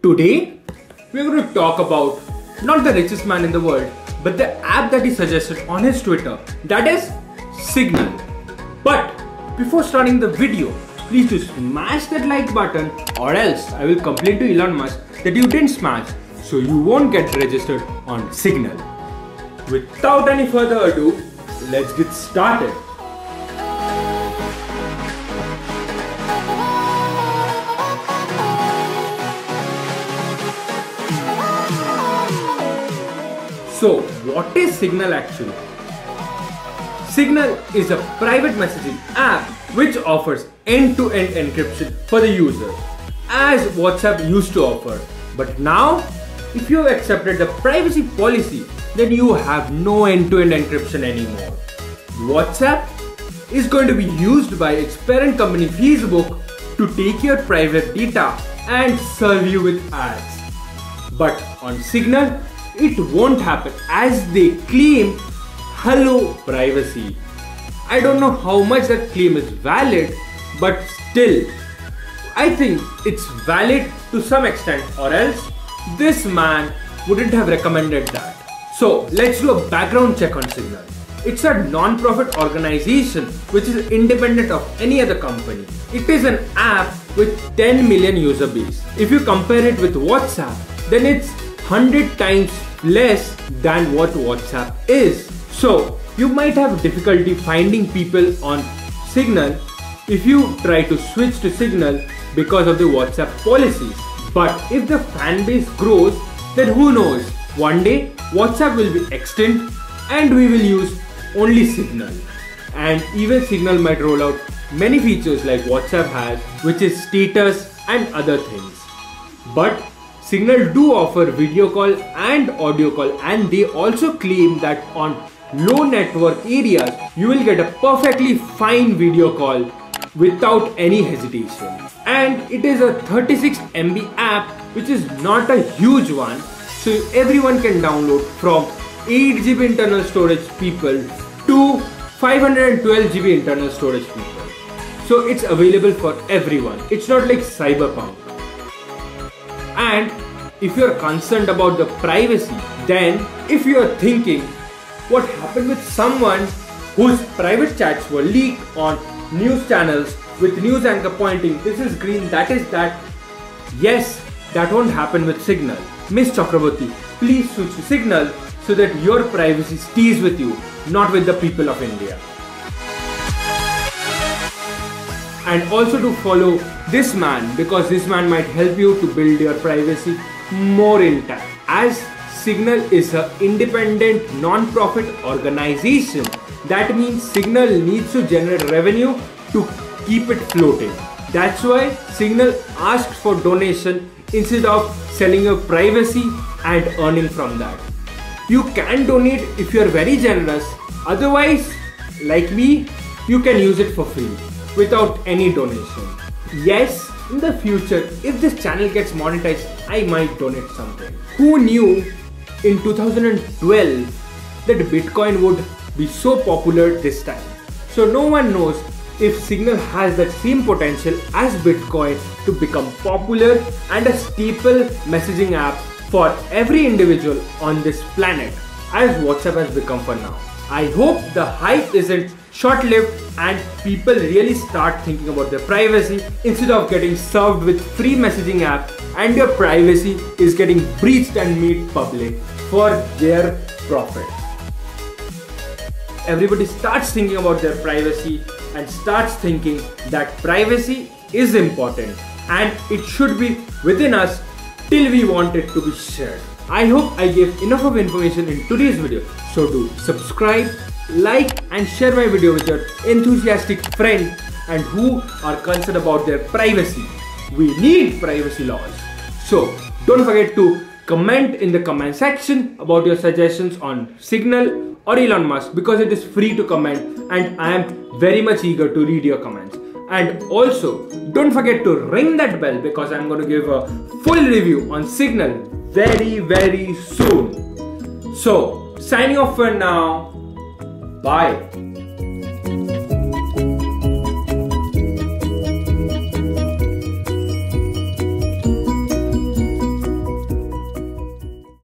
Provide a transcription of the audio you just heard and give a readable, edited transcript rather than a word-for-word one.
Today, we're going to talk about not the richest man in the world, but the app that he suggested on his Twitter, that is Signal. But before starting the video, please do smash that like button, or else I will complain to Elon Musk that you didn't smash, so you won't get registered on Signal. Without any further ado, let's get started. So, what is Signal actually? Signal is a private messaging app which offers end-to-end encryption for the user, as WhatsApp used to offer. But now, if you have accepted the privacy policy, then you have no end-to-end encryption anymore. WhatsApp is going to be used by its parent company Facebook to take your private data and serve you with ads. But on Signal, it won't happen, as they claim hello privacy. I don't know how much that claim is valid, but still, I think it's valid to some extent, or else this man wouldn't have recommended that. So let's do a background check on Signal. It's a non-profit organization which is independent of any other company. It is an app with 10 million user base. If you compare it with WhatsApp, then it's 100 times less than what WhatsApp is. So you might have difficulty finding people on Signal if you try to switch to Signal because of the WhatsApp policies. But if the fan base grows, then who knows? One day WhatsApp will be extinct and we will use only Signal. And even Signal might roll out many features like WhatsApp has, which is status and other things. But Signal do offer video call and audio call, and they also claim that on low network areas you will get a perfectly fine video call without any hesitation. And it is a 36 MB app, which is not a huge one, so everyone can download from 8 GB internal storage people to 512 GB internal storage people. So it's available for everyone. It's not like Cyberpunk. And if you're concerned about the privacy, then if you're thinking what happened with someone whose private chats were leaked on news channels with news anchor pointing this is green, that is that, yes, that won't happen with Signal. Miss Chakraborty, please switch to Signal so that your privacy stays with you, not with the people of India. And also to follow this man, because this man might help you to build your privacy more intact. As Signal is an independent non-profit organization, that means Signal needs to generate revenue to keep it floating. That's why Signal asks for donation instead of selling your privacy and earning from that. You can donate if you are very generous. Otherwise, like me, you can use it for free without any donation. Yes, in the future, if this channel gets monetized, I might donate something. Who knew in 2012 that Bitcoin would be so popular this time? So no one knows if Signal has that same potential as Bitcoin to become popular and a staple messaging app for every individual on this planet, as WhatsApp has become for now. I hope the hype isn't short-lived and people really start thinking about their privacy instead of getting served with free messaging app and your privacy is getting breached and made public for their profit. Everybody starts thinking about their privacy and starts thinking that privacy is important and it should be within us till we want it to be shared. I hope I gave enough of information in today's video, so do subscribe, like and share my video with your enthusiastic friends and who are concerned about their privacy. We need privacy laws. So don't forget to comment in the comment section about your suggestions on Signal or Elon Musk, because it is free to comment and I am very much eager to read your comments. And also don't forget to ring that bell, because I'm going to give a full review on Signal very soon. So signing off for now. Bye.